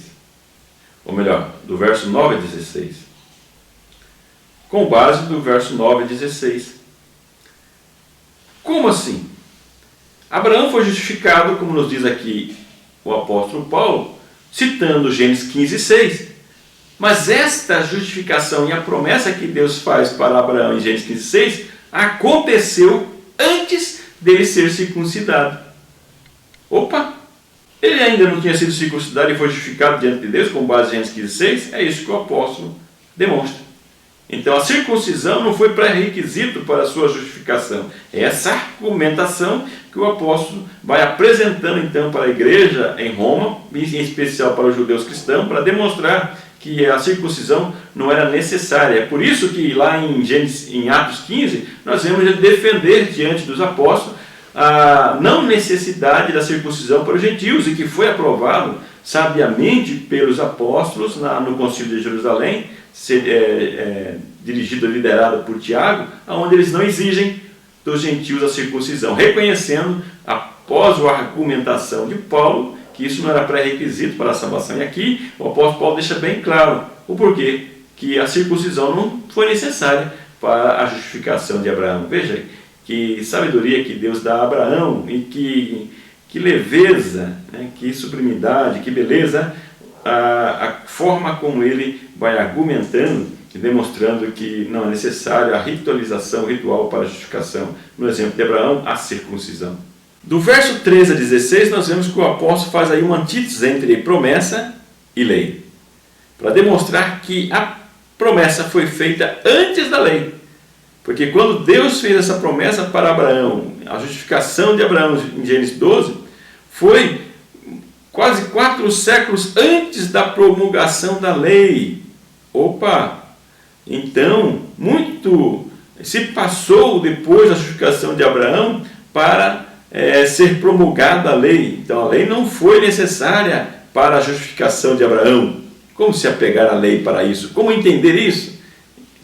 Ou melhor, do verso 9 a 16. Com base do verso 9 a 16. Como assim? Abraão foi justificado, como nos diz aqui o apóstolo Paulo, citando Gênesis 15, 6. Mas esta justificação e a promessa que Deus faz para Abraão em Gênesis 15, 6 aconteceu antes dele ser circuncidado. Opa! Ele ainda não tinha sido circuncidado e foi justificado diante de Deus com base em Gênesis 15, 6? É isso que o apóstolo demonstra. Então a circuncisão não foi pré-requisito para a sua justificação. É essa argumentação que o apóstolo vai apresentando então para a igreja em Roma, em especial para os judeus cristãos, para demonstrar que a circuncisão não era necessária. É por isso que lá em Atos 15, nós vemos ele defender diante dos apóstolos a não necessidade da circuncisão para os gentios, e que foi aprovado sabiamente pelos apóstolos no Concílio de Jerusalém, dirigido e liderado por Tiago, onde eles não exigem dos gentios a circuncisão, reconhecendo, após a argumentação de Paulo, que isso não era pré-requisito para a salvação. E aqui o apóstolo Paulo deixa bem claro o porquê que a circuncisão não foi necessária para a justificação de Abraão. Veja que sabedoria que Deus dá a Abraão, e que leveza, né, que sublimidade, que beleza, a forma como ele vai argumentando e demonstrando que não é necessária a ritualização, o ritual para a justificação. No exemplo de Abraão, a circuncisão. Do verso 13 a 16, nós vemos que o apóstolo faz aí uma antítese entre promessa e lei, para demonstrar que a promessa foi feita antes da lei. Porque quando Deus fez essa promessa para Abraão, a justificação de Abraão em Gênesis 12, foi quase 4 séculos antes da promulgação da lei. Opa! Então, muito se passou depois da justificação de Abraão para ser promulgada a lei. Então, a lei não foi necessária para a justificação de Abraão. Como se apegar à lei para isso? Como entender isso?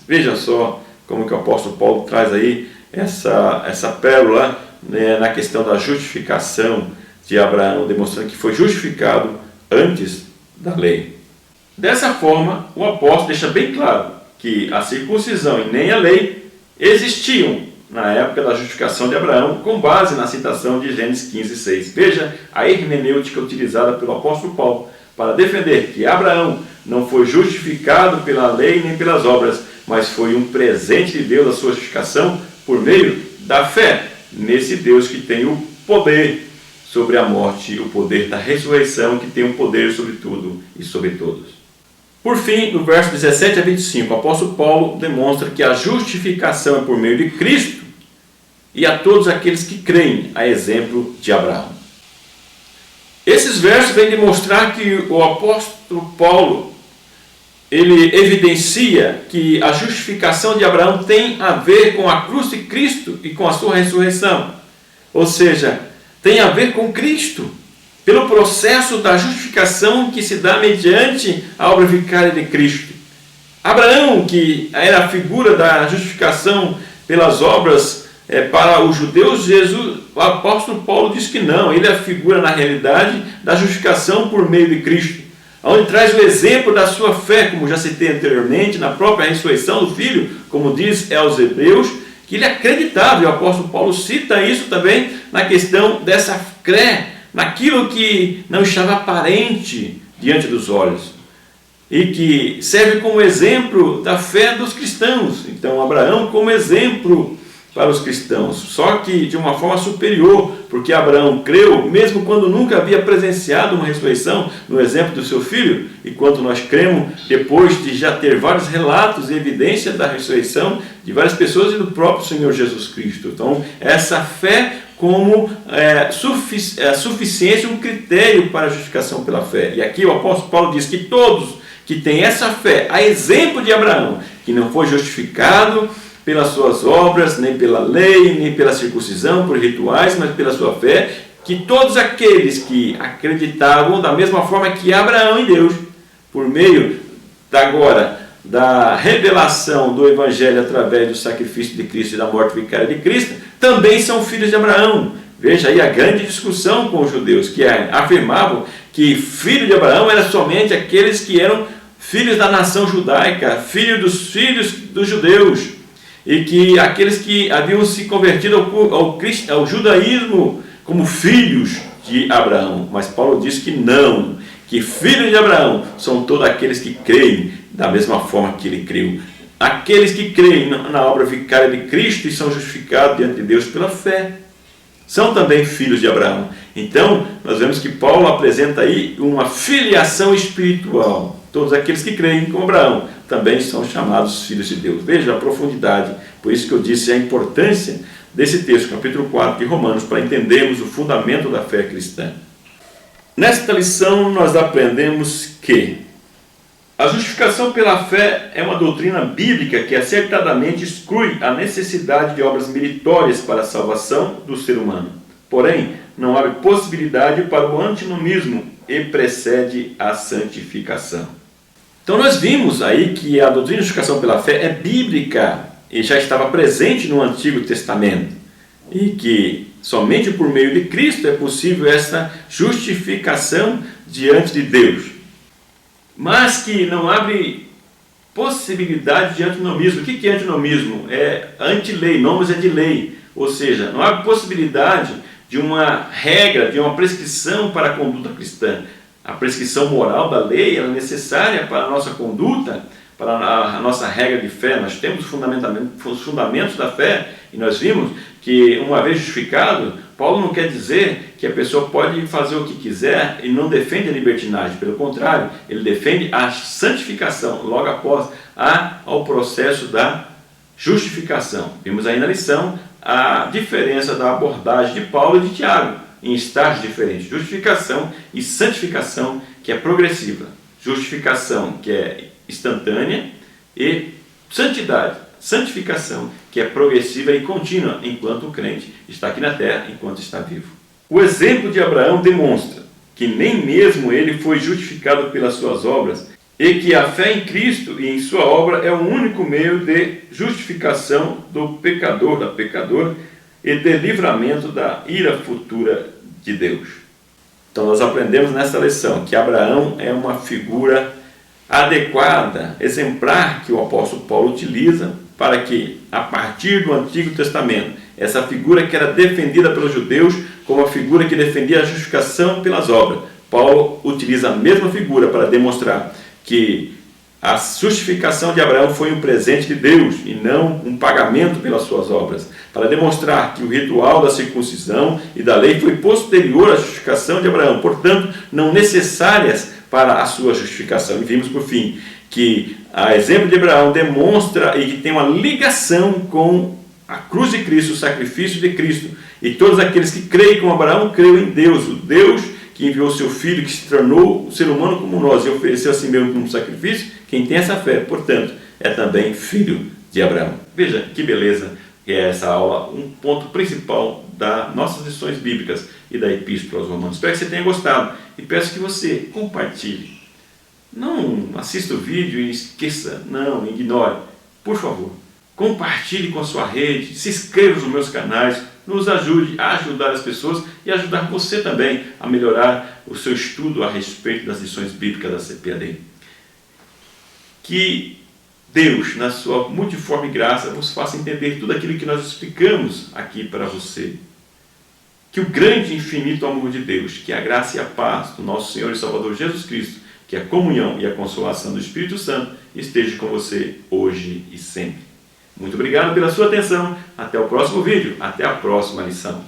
Veja só como que o apóstolo Paulo traz aí essa pérola, né, na questão da justificação de Abraão, demonstrando que foi justificado antes da lei. Dessa forma, o apóstolo deixa bem claro que a circuncisão e nem a lei existiam na época da justificação de Abraão, com base na citação de Gênesis 15, 6. Veja a hermenêutica utilizada pelo apóstolo Paulo para defender que Abraão não foi justificado pela lei nem pelas obras, mas foi um presente de Deus a sua justificação por meio da fé nesse Deus que tem o poder sobre a morte, o poder da ressurreição, que tem o poder sobre tudo e sobre todos. Por fim, no verso 17 a 25, o apóstolo Paulo demonstra que a justificação é por meio de Cristo e a todos aqueles que creem, a exemplo de Abraão. Esses versos vêm demonstrar que o apóstolo Paulo, ele evidencia que a justificação de Abraão tem a ver com a cruz de Cristo e com a sua ressurreição. Ou seja, tem a ver com Cristo, pelo processo da justificação que se dá mediante a obra vicária de Cristo. Abraão, que era a figura da justificação pelas obras para os judeus, o apóstolo Paulo diz que não, ele é a figura, na realidade, da justificação por meio de Cristo, onde traz o exemplo da sua fé, como já citei anteriormente, na própria ressurreição do Filho, como diz aos Hebreus, que ele acreditava, e o apóstolo Paulo cita isso também na questão dessa fé, naquilo que não estava aparente diante dos olhos, e que serve como exemplo da fé dos cristãos. Então, Abraão como exemplo para os cristãos, só que de uma forma superior, porque Abraão creu, mesmo quando nunca havia presenciado uma ressurreição, no exemplo do seu filho, e quando nós cremos, depois de já ter vários relatos e evidências da ressurreição de várias pessoas e do próprio Senhor Jesus Cristo. Então, essa fé como suficiência, um critério para a justificação pela fé. E aqui o apóstolo Paulo diz que todos que têm essa fé, a exemplo de Abraão, que não foi justificado pelas suas obras, nem pela lei, nem pela circuncisão, por rituais, mas pela sua fé, que todos aqueles que acreditavam da mesma forma que Abraão em Deus, por meio da revelação do Evangelho através do sacrifício de Cristo e da morte vicária de Cristo, também são filhos de Abraão. Veja aí a grande discussão com os judeus, que afirmavam que filho de Abraão era somente aqueles que eram filhos da nação judaica, filhos dos judeus, e que aqueles que haviam se convertido ao judaísmo como filhos de Abraão. Mas Paulo diz que não, que filhos de Abraão são todos aqueles que creem da mesma forma que ele creu. Aqueles que creem na obra vicária de Cristo e são justificados diante de Deus pela fé, são também filhos de Abraão. Então, nós vemos que Paulo apresenta aí uma filiação espiritual. Todos aqueles que creem como Abraão também são chamados filhos de Deus. Veja a profundidade, por isso que eu disse a importância desse texto, capítulo 4 de Romanos, para entendermos o fundamento da fé cristã. Nesta lição, nós aprendemos que a justificação pela fé é uma doutrina bíblica que acertadamente exclui a necessidade de obras meritórias para a salvação do ser humano. Porém, não abre possibilidade para o antinomismo e precede a santificação. Então nós vimos aí que a doutrina de justificação pela fé é bíblica e já estava presente no Antigo Testamento. E que somente por meio de Cristo é possível essa justificação diante de Deus. Mas que não abre possibilidade de antinomismo. O que é antinomismo? É anti-lei, nomos é de lei. Ou seja, não abre possibilidade de uma regra, de uma prescrição para a conduta cristã. A prescrição moral da lei é necessária para a nossa conduta, para a nossa regra de fé. Nós temos os fundamentos da fé e nós vimos que, uma vez justificado, Paulo não quer dizer que a pessoa pode fazer o que quiser e não defende a libertinagem. Pelo contrário, ele defende a santificação logo após ao processo da justificação. Vimos aí na lição a diferença da abordagem de Paulo e de Tiago, em estágios diferentes. Justificação e santificação, que é progressiva. Justificação, que é instantânea, e santidade, santificação, que é progressiva e contínua, enquanto o crente está aqui na terra, enquanto está vivo. O exemplo de Abraão demonstra que nem mesmo ele foi justificado pelas suas obras, e que a fé em Cristo e em sua obra é o único meio de justificação do pecador, da pecadora, e de livramento da ira futura de Deus. Então nós aprendemos nessa lição que Abraão é uma figura adequada, exemplar, que o apóstolo Paulo utiliza para que, a partir do Antigo Testamento, essa figura que era defendida pelos judeus como a figura que defendia a justificação pelas obras, Paulo utiliza a mesma figura para demonstrar que a justificação de Abraão foi um presente de Deus e não um pagamento pelas suas obras, para demonstrar que o ritual da circuncisão e da lei foi posterior à justificação de Abraão, portanto, não necessárias para a sua justificação. E vimos, por fim, que a exemplo de Abraão demonstra e que tem uma ligação com a cruz de Cristo, o sacrifício de Cristo, e todos aqueles que creem como Abraão, creem em Deus, o Deus que enviou seu Filho, que se tornou ser humano como nós e ofereceu a si mesmo como sacrifício. Quem tem essa fé, portanto, é também filho de Abraão. Veja que beleza que é essa aula, um ponto principal das nossas lições bíblicas e da Epístola aos Romanos. Espero que você tenha gostado e peço que você compartilhe. Não assista o vídeo e esqueça, não, ignore. Por favor, compartilhe com a sua rede, se inscreva nos meus canais, nos ajude a ajudar as pessoas e ajudar você também a melhorar o seu estudo a respeito das lições bíblicas da CPAD. Que Deus, na sua multiforme graça, vos faça entender tudo aquilo que nós explicamos aqui para você. Que o grande e infinito amor de Deus, que a graça e a paz do nosso Senhor e Salvador Jesus Cristo, que a comunhão e a consolação do Espírito Santo esteja com você hoje e sempre. Muito obrigado pela sua atenção. Até o próximo vídeo. Até a próxima lição.